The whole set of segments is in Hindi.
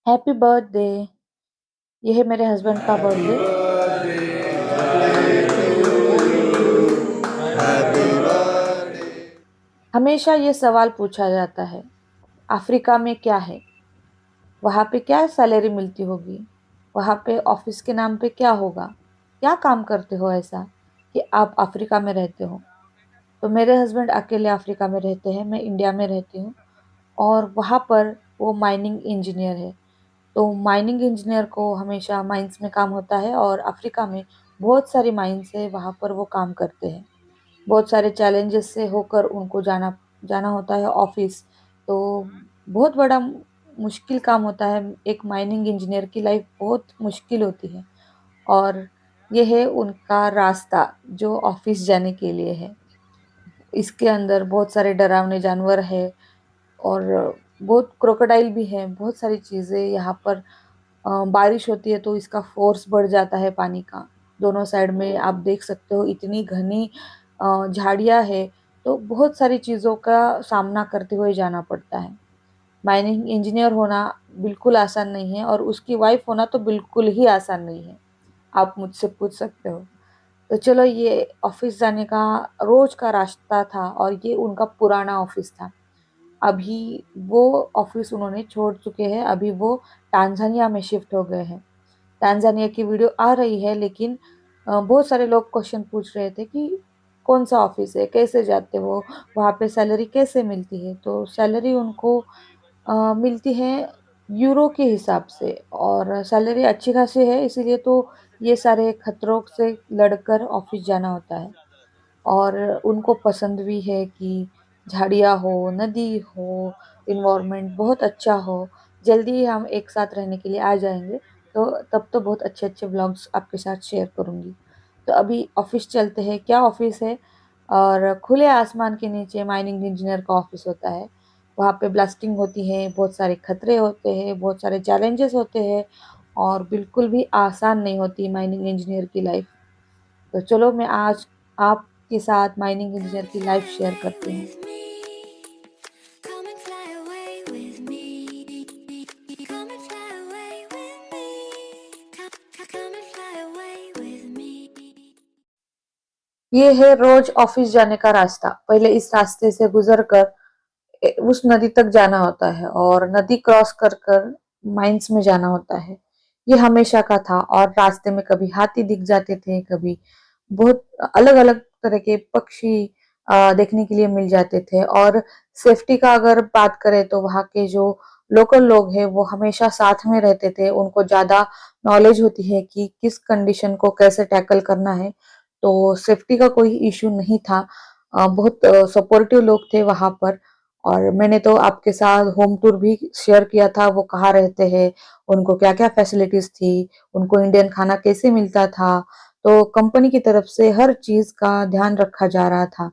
Happy birthday. ये है मेरे हस्बैंड का Happy birthday. birthday to you. Happy birthday. हमेशा ये सवाल पूछा जाता है, अफ्रीका में क्या है? वहाँ पे क्या सैलरी मिलती होगी? वहाँ पे ऑफिस के नाम पे क्या होगा? क्या काम करते हो ऐसा कि आप अफ्रीका में रहते हो? तो मेरे हस्बैंड अकेले अफ्रीका में रहते हैं, मैं इंडिया में रहती हूँ। और वहाँ पर वो माइनिंग इंजीनियर है। तो माइनिंग इंजीनियर को हमेशा माइंस में काम होता है और अफ्रीका में बहुत सारी माइंस है, वहाँ पर वो काम करते हैं। बहुत सारे चैलेंजेस से होकर उनको जाना जाना होता है ऑफिस। तो बहुत बड़ा मुश्किल काम होता है। एक माइनिंग इंजीनियर की लाइफ बहुत मुश्किल होती है। और ये है उनका रास्ता जो ऑफिस जाने के लिए है। इसके अंदर बहुत सारे डरावने जानवर है और बहुत क्रोकोडाइल भी है, बहुत सारी चीज़ें यहाँ पर। बारिश होती है तो इसका फोर्स बढ़ जाता है पानी का। दोनों साइड में आप देख सकते हो इतनी घनी झाड़ियाँ है। तो बहुत सारी चीज़ों का सामना करते हुए जाना पड़ता है। माइनिंग इंजीनियर होना बिल्कुल आसान नहीं है और उसकी वाइफ होना तो बिल्कुल ही आसान नहीं है। आप मुझसे पूछ सकते हो। तो चलो, ये ऑफिस जाने का रोज का रास्ता था और ये उनका पुराना ऑफिस था। अभी वो ऑफिस उन्होंने छोड़ चुके हैं। अभी वो टांजानिया में शिफ्ट हो गए हैं। टांजानिया की वीडियो आ रही है, लेकिन बहुत सारे लोग क्वेश्चन पूछ रहे थे कि कौन सा ऑफिस है, कैसे जाते हो, वहाँ पे सैलरी कैसे मिलती है। तो सैलरी उनको मिलती है यूरो के हिसाब से और सैलरी अच्छी खासी है, इसीलिए तो ये सारे खतरों से लड़कर ऑफिस जाना होता है। और उनको पसंद भी है कि झाड़ियाँ हो, नदी हो, इन्वायरमेंट बहुत अच्छा हो। जल्दी ही हम एक साथ रहने के लिए आ जाएंगे, तो तब तो बहुत अच्छे अच्छे व्लॉग्स आपके साथ शेयर करूँगी। तो अभी ऑफिस चलते हैं। क्या ऑफिस है? और खुले आसमान के नीचे माइनिंग इंजीनियर का ऑफिस होता है। वहाँ पे ब्लास्टिंग होती है, बहुत सारे खतरे होते हैं, बहुत सारे चैलेंजेस होते हैं और बिल्कुल भी आसान नहीं होती माइनिंग इंजीनियर की लाइफ। तो चलो, मैं आज आपके साथ माइनिंग इंजीनियर की लाइफ शेयर करती हूँ। ये है रोज ऑफिस जाने का रास्ता। पहले इस रास्ते से गुजर कर उस नदी तक जाना होता है और नदी क्रॉस कर कर माइंस में जाना होता है। ये हमेशा का था और रास्ते में कभी हाथी दिख जाते थे, कभी बहुत अलग अलग तरह के पक्षी देखने के लिए मिल जाते थे। और सेफ्टी का अगर बात करें तो वहाँ के जो लोकल लोग हैं वो हमेशा साथ में रहते थे। उनको ज्यादा नॉलेज होती है कि किस कंडीशन को कैसे टैकल करना है। तो सेफ्टी का कोई इशू नहीं था। बहुत सपोर्टिव लोग थे वहां पर। और मैंने तो आपके साथ होम टूर भी शेयर किया था, वो कहाँ रहते हैं, उनको क्या क्या फैसिलिटीज थी, उनको इंडियन खाना कैसे मिलता था। तो कंपनी की तरफ से हर चीज का ध्यान रखा जा रहा था।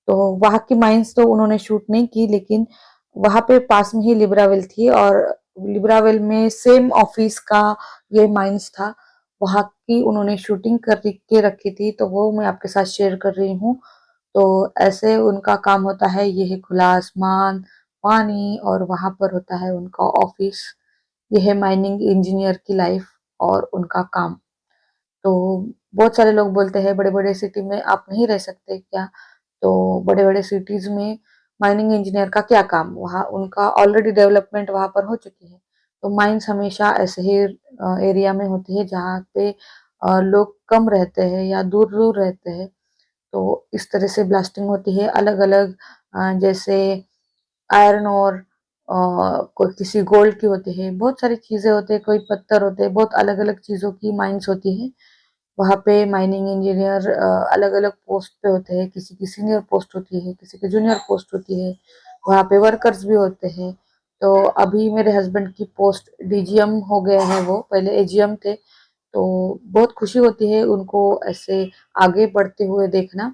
तो वहाँ की माइंस तो उन्होंने शूट नहीं की, लेकिन वहाँ पे पास में ही लिब्रावेल थी और लिब्रावेल में सेम ऑफिस का ये माइंस था। वहाँ की उन्होंने शूटिंग कर के रखी थी, तो वो मैं आपके साथ शेयर कर रही हूँ। तो ऐसे उनका काम होता है। ये है खुला आसमान, पानी और वहां पर होता है उनका ऑफिस। ये है माइनिंग इंजीनियर की लाइफ और उनका काम। तो बहुत सारे लोग बोलते हैं बड़े बड़े सिटी में आप नहीं रह सकते क्या? तो बड़े बड़े सिटीज में माइनिंग इंजीनियर का क्या काम? वहाँ उनका ऑलरेडी डेवलपमेंट वहां पर हो चुकी है। तो माइंस हमेशा ऐसे ही एरिया में होती है जहाँ पे लोग कम रहते हैं या दूर दूर रहते हैं। तो इस तरह से ब्लास्टिंग होती है अलग अलग। जैसे आयरन और कोई किसी गोल्ड की होती है, बहुत सारी चीजें होती है, कोई पत्थर होते हैं, बहुत अलग अलग चीजों की माइंस होती है। वहाँ पे माइनिंग इंजीनियर अलग अलग पोस्ट पे होते हैं। किसी की सीनियर पोस्ट होती है, किसी की जूनियर पोस्ट होती है। वहाँ पे वर्कर्स भी होते हैं। तो अभी मेरे हस्बैंड की पोस्ट डीजीएम हो गया है, वो पहले एजीएम थे। तो बहुत खुशी होती है उनको ऐसे आगे बढ़ते हुए देखना।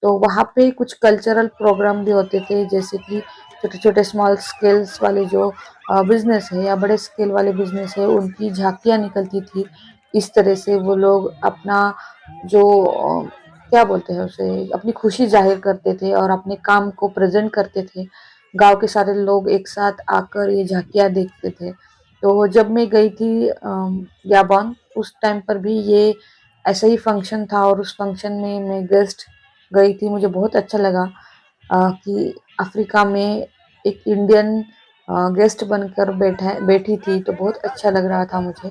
तो वहाँ पे कुछ कल्चरल प्रोग्राम भी होते थे, जैसे कि छोटे छोटे स्मॉल स्केल्स वाले जो बिजनेस है या बड़े स्केल वाले बिजनेस है, उनकी झांकियाँ निकलती थी। इस तरह से वो लोग अपना जो क्या बोलते हैं उसे, अपनी खुशी जाहिर करते थे और अपने काम को प्रेजेंट करते थे। गांव के सारे लोग एक साथ आकर ये झांकियाँ देखते थे। तो जब मैं गई थी गैबोन, उस टाइम पर भी ये ऐसा ही फंक्शन था और उस फंक्शन में मैं गेस्ट गई थी। मुझे बहुत अच्छा लगा कि अफ्रीका में एक इंडियन गेस्ट बनकर बैठी थी, तो बहुत अच्छा लग रहा था मुझे।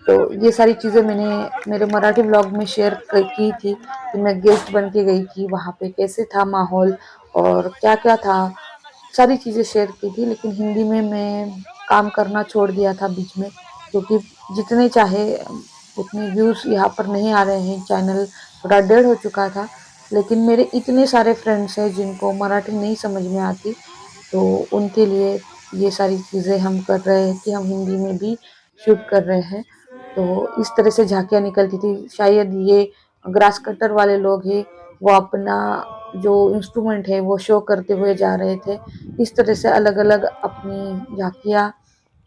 तो ये सारी चीज़ें मैंने मेरे मराठी व्लॉग में शेयर की थी कि मैं गेस्ट बन के गई थी, वहाँ पे कैसे था माहौल और क्या-क्या था, सारी चीज़ें शेयर की थी। लेकिन हिंदी में मैं काम करना छोड़ दिया था बीच में, क्योंकि जितने चाहे उतने व्यूज़ यहाँ पर नहीं आ रहे हैं, चैनल थोड़ा डेड हो चुका था। लेकिन मेरे इतने सारे फ्रेंड्स हैं जिनको मराठी नहीं समझ में आती, तो उनके लिए ये सारी चीज़ें हम कर रहे हैं कि हम हिंदी में भी शूट कर रहे हैं। तो इस तरह से झाँकियाँ निकलती थी। शायद ये ग्रास कटर वाले लोग हैं, वो अपना जो इंस्ट्रूमेंट है वो शो करते हुए जा रहे थे। इस तरह से अलग-अलग अपनी झाँकियाँ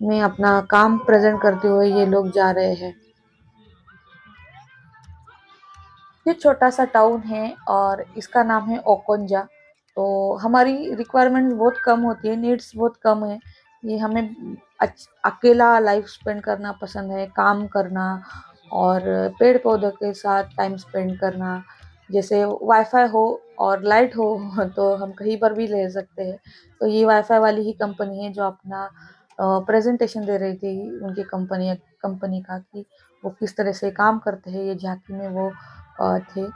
में अपना काम प्रेज़ेंट करते हुए ये लोग जा रहे हैं। ये छोटा-सा टाउन है और इसका नाम है ओकोंजा। तो हमारी रिक्वायरमेंट्स बहुत कम होती है, नीड्स बहुत कम है। ये हमें अकेला लाइफ़ स्पेंड करना पसंद है, काम करना और पेड़-पौधों के साथ टाइम स्पेंड करना। जैसे वाईफ़ाई हो और लाइट हो तो हम कहीं पर भी रह सकते हैं। तो ये वाईफ़ाई वाली ही कंपनी है जो अपना प्रेज़ेंटेशन दे रही थी उनकी कंपनी का कि वो किस तरह से काम करते हैं, ये झाँकी में वो थे।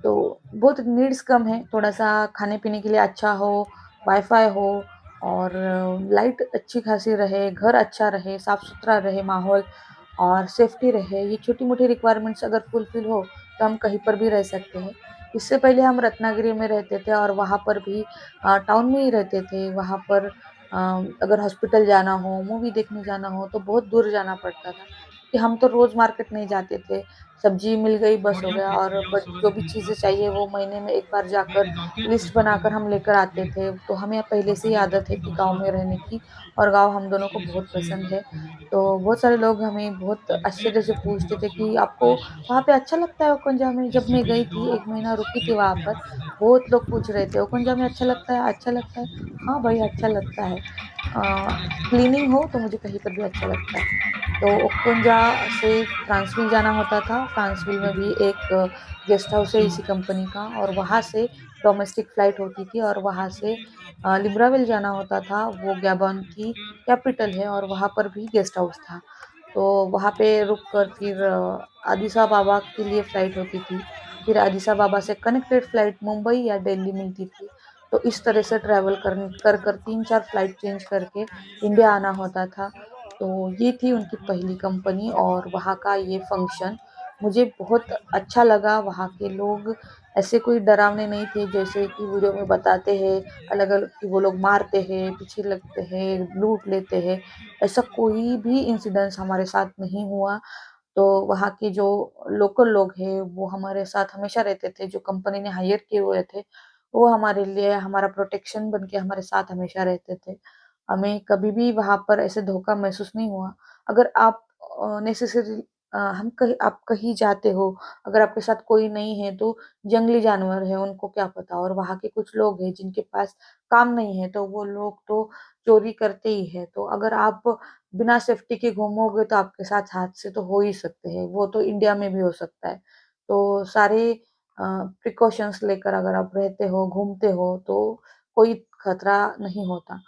तो बहुत नीड्स कम है, थोड़ा-सा खाने-पीने के लिए अच्छा हो, वाई-फाई हो और लाइट अच्छी खासी रहे, घर अच्छा रहे, साफ-सुथरा रहे माहौल और सेफ्टी रहे। ये छोटी-मोटी रिक्वायरमेंट्स अगर फुलफिल हो, तो हम कहीं पर भी रह सकते हैं। इससे पहले हम रत्नागिरी में रहते थे और वहाँ पर भी टाउन में ही रहते थे। वहाँ पर अगर हॉस्पिटल जाना हो, मूवी देखने जाना हो, तो बहुत दूर जाना पड़ता था। कि हम तो रोज़ मार्केट नहीं जाते थे। सब्जी मिल गई बस हो गया और बट जो भी चीज़ें चाहिए वो महीने में एक बार जाकर लिस्ट बनाकर हम लेकर आते थे। तो हमें पहले से ही आदत है कि गाँव में रहने की और गाँव हम दोनों को बहुत पसंद है। तो बहुत सारे लोग हमें बहुत आश्चर्य से पूछते थे कि आपको वहाँ पे अच्छा लगता है ओखंजा में? जब मैं गई थी 1 महीना रुकी थी वहाँ पर, बहुत लोग पूछ रहे थे, "ओखंजा में अच्छा लगता है? अच्छा लगता है?" हाँ भाई, अच्छा लगता है। क्लीनिंग हो तो मुझे कहीं पर भी अच्छा लगता है। तो ओक्कोंजा से फ्रांसविल जाना होता था। फ्रांसविल में भी एक गेस्ट हाउस है इसी कंपनी का और वहाँ से डोमेस्टिक फ्लाइट होती थी और वहाँ से लिब्राविल जाना होता था। वो गैबोन की कैपिटल है और वहाँ पर भी गेस्ट हाउस था। तो वहाँ पे रुक कर फिर अदीस अबाबा के लिए फ्लाइट होती थी। फिर अदीस अबाबा से कनेक्टेड फ्लाइट मुंबई या दिल्ली मिलती थी। तो इस तरह से ट्रैवल कर 3-4 फ्लाइट चेंज करके इंडिया आना होता था। तो ये थी उनकी पहली कंपनी और वहाँ का ये फंक्शन मुझे बहुत अच्छा लगा। वहाँ के लोग ऐसे कोई डरावने नहीं थे जैसे कि वीडियो में बताते हैं, अलग-अलग कि वो लोग मारते हैं, पीछे लगते हैं, लूट लेते हैं। ऐसा कोई भी इंसिडेंस हमारे साथ नहीं हुआ। तो वहाँ के जो लोकल लोग हैं, वो हमारे साथ हमेशा रहते थे, जो कंपनी ने हायर किए हुए थे, वो हमारे लिए हमारा प्रोटेक्शन बन के हमारे साथ हमेशा रहते थे। हमें कभी भी वहाँ पर ऐसे धोखा महसूस नहीं हुआ। अगर आप नेसेसरी हम कहीं आप कहीं जाते हो, अगर आपके साथ कोई नहीं है, तो जंगली जानवर है, उनको क्या पता और वहाँ के कुछ लोग हैं, जिनके पास काम नहीं है, तो वो लोग तो चोरी करते ही हैं। तो अगर आप बिना सेफ्टी के घूमोगे तो आपके साथ हादसे तो हो ही सकते हैं, वो तो इंडिया में भी हो सकता है। तो सारे प्रिकॉशंस लेकर अगर आप रहते हो, घूमते हो तो कोई खतरा नहीं होता।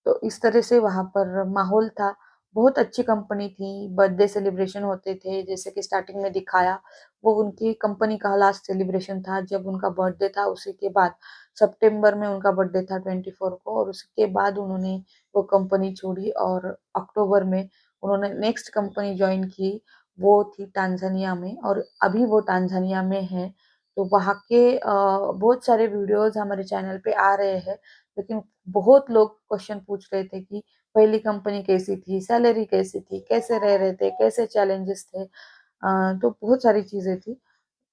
तो इस तरह से वहाँ पर माहौल था। बहुत अच्छी कंपनी थी, बर्थडे सेलिब्रेशन होते थे जैसे कि स्टार्टिंग में दिखाया, वो उनकी कंपनी का लास्ट सेलिब्रेशन था जब उनका बर्थडे था उसी के बाद सितंबर में उनका बर्थडे था 24 को और उसके बाद उन्होंने वो कंपनी छोड़ी और अक्टूबर में उन्होंने नेक्स्ट कंपनी जॉइन की, वो थी टांज़ानिया में और अभी वो टांज़ानिया में है। तो वहाँ के बहुत सारे वीडियोज़ हमारे चैनल पे आ रहे हैं, लेकिन बहुत लोग क्वेश्चन पूछ रहे थे कि पहली कंपनी कैसी थी, सैलरी कैसी थी, कैसे रह रहे थे, कैसे चैलेंजेस थे? तो बहुत सारी चीज़ें थी।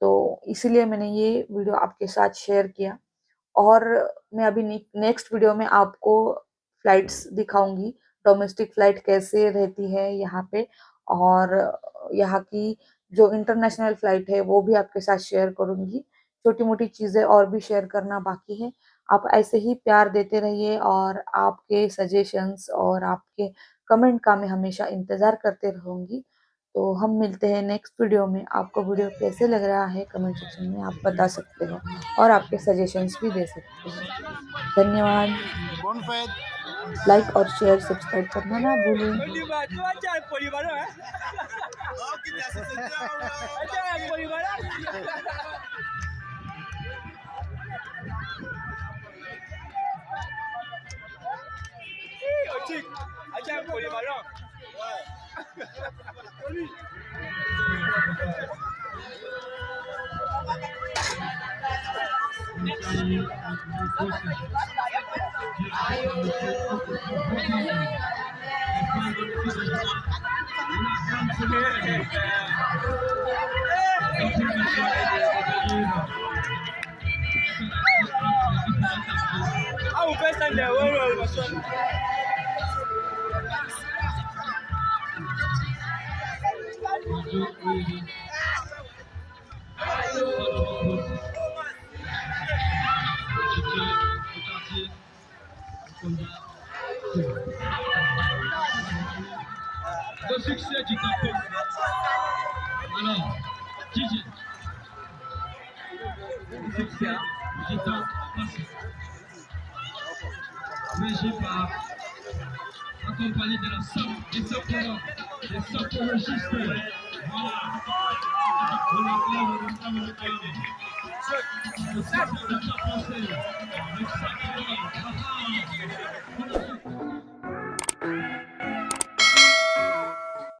तो इसीलिए मैंने ये वीडियो आपके साथ शेयर किया और मैं अभी नेक्स्ट वीडियो में आपको फ्लाइट्स दिखाऊँगी, डोमेस्टिक फ्लाइट कैसे रहती है यहाँ पे और यहाँ की जो इंटरनेशनल फ्लाइट है वो भी आपके साथ शेयर करूँगी। छोटी-मोटी चीज़ें और भी शेयर करना बाकी है। आप ऐसे ही प्यार देते रहिए और आपके सजेशंस और आपके कमेंट का मैं हमेशा इंतज़ार करते रहूँगी। तो हम मिलते हैं नेक्स्ट वीडियो में। आपको वीडियो कैसे लग रहा है कमेंट सेक्शन में आप बता सकते हो और आपके सजेशंस भी दे सकते हो। धन्यवाद। लाइक और शेयर सब्सक्राइब करना ना भूलें। Le succès du tapis. Alors, Gigi. Le succès du tapis. Régi par, accompagné de la des sapologistes. Voilà. On acclame le sapologistes. Le sapologistes français. Le sapologistes.